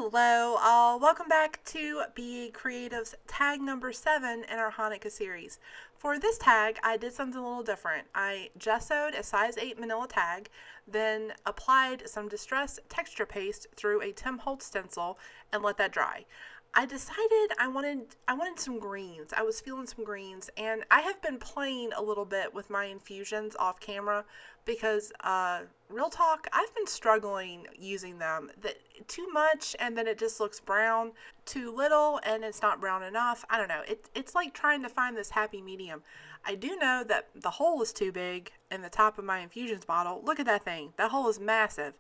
Hello, all. Welcome back to BA Creative's tag number 7 in our Hanukkah series. For this tag, I did something a little different. I gessoed a size 8 manila tag, then applied some distress texture paste through a Holtz Stencil and let that dry. I decided I wanted some greens. I was feeling some greens, and I have been playing a little bit with my infusions off camera because, real talk, I've been struggling using them. Too much, and then it just looks brown. Too little, and it's not brown enough. I don't know. It's like trying to find this happy medium. I do know that the hole is too big in the top of my infusions bottle. Look at that thing. That hole is massive.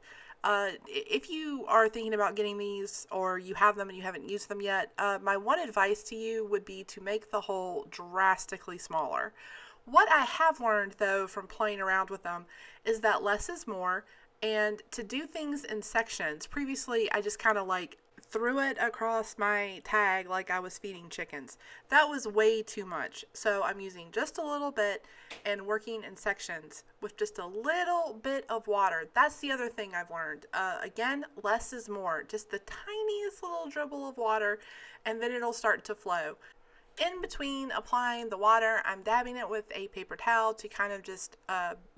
If you are thinking about getting these, or you have them and you haven't used them yet, my one advice to you would be to make the hole drastically smaller. What I have learned, though, from playing around with them is that less is more, and to do things in sections. Previously, I just kind of like threw it across my tag like I was feeding chickens. That was way too much. So I'm using just a little bit and working in sections with just a little bit of water. That's the other thing I've learned. Again, less is more. Just the tiniest little dribble of water, and then it'll start to flow. In between applying the water, I'm dabbing it with a paper towel to kind of just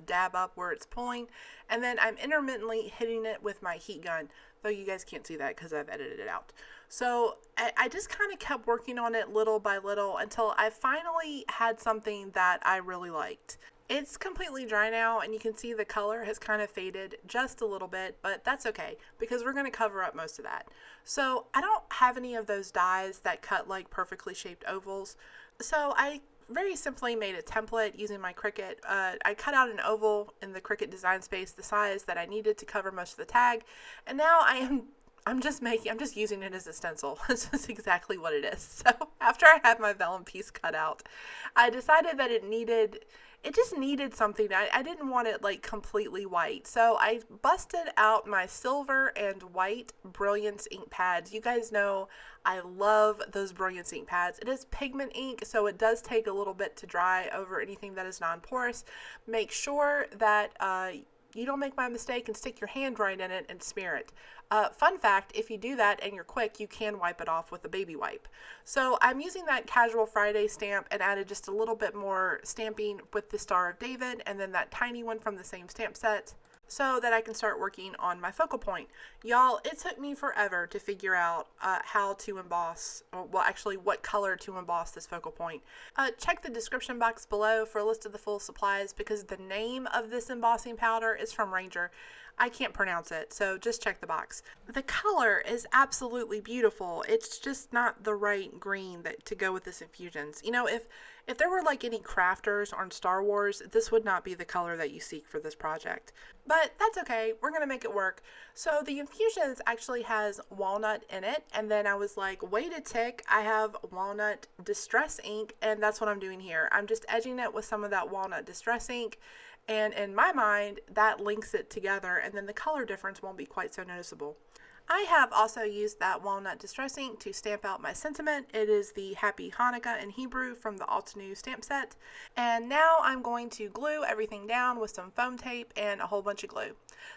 dab up where it's pulling, and then I'm intermittently hitting it with my heat gun, though you guys can't see that because I've edited it out. So I just kind of kept working on it little by little until I finally had something that I really liked. It's completely dry now, and you can see the color has kind of faded just a little bit, but that's okay because we're going to cover up most of that. So I don't have any of those dies that cut like perfectly shaped ovals. So I very simply made a template using my Cricut. I cut out an oval in the Cricut Design space the size that I needed to cover most of the tag, and now I'm just using it as a stencil. This is exactly what it is. So after I had my vellum piece cut out, I decided that it just needed something. I didn't want it like completely white. So I busted out my silver and white Brilliance ink pads. You guys know I love those Brilliance ink pads. It is pigment ink, so it does take a little bit to dry over anything that is non-porous. Make sure that you don't make my mistake and stick your hand right in it and smear it. Fun fact, if you do that and you're quick, you can wipe it off with a baby wipe. So I'm using that Casual Friday stamp and added just a little bit more stamping with the Star of David and then that tiny one from the same stamp set, so that I can start working on my focal point. Y'all, it took me forever to figure out how to emboss, well actually what color to emboss this focal point. Check the description box below for a list of the full supplies because the name of this embossing powder is from Ranger. I can't pronounce it, so just check the box. The color is absolutely beautiful. It's just not the right green to go with this Infusions. You know, if there were like any crafters on Star Wars, this would not be the color that you seek for this project. But that's okay, we're gonna make it work. So the Infusions actually has walnut in it, and then I was like, wait a tick, I have walnut distress ink, and that's what I'm doing here. I'm just edging it with some of that walnut distress ink, and in my mind, that links it together, and then the color difference won't be quite so noticeable. I have also used that walnut distress ink to stamp out my sentiment. It is the Happy Hanukkah in Hebrew from the Altenew stamp set. And now I'm going to glue everything down with some foam tape and a whole bunch of glue.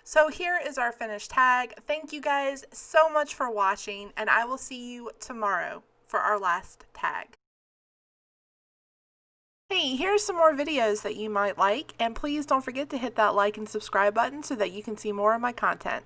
So here is our finished tag. Thank you guys so much for watching, and I will see you tomorrow for our last tag. Hey, here's some more videos that you might like, and please don't forget to hit that like and subscribe button so that you can see more of my content.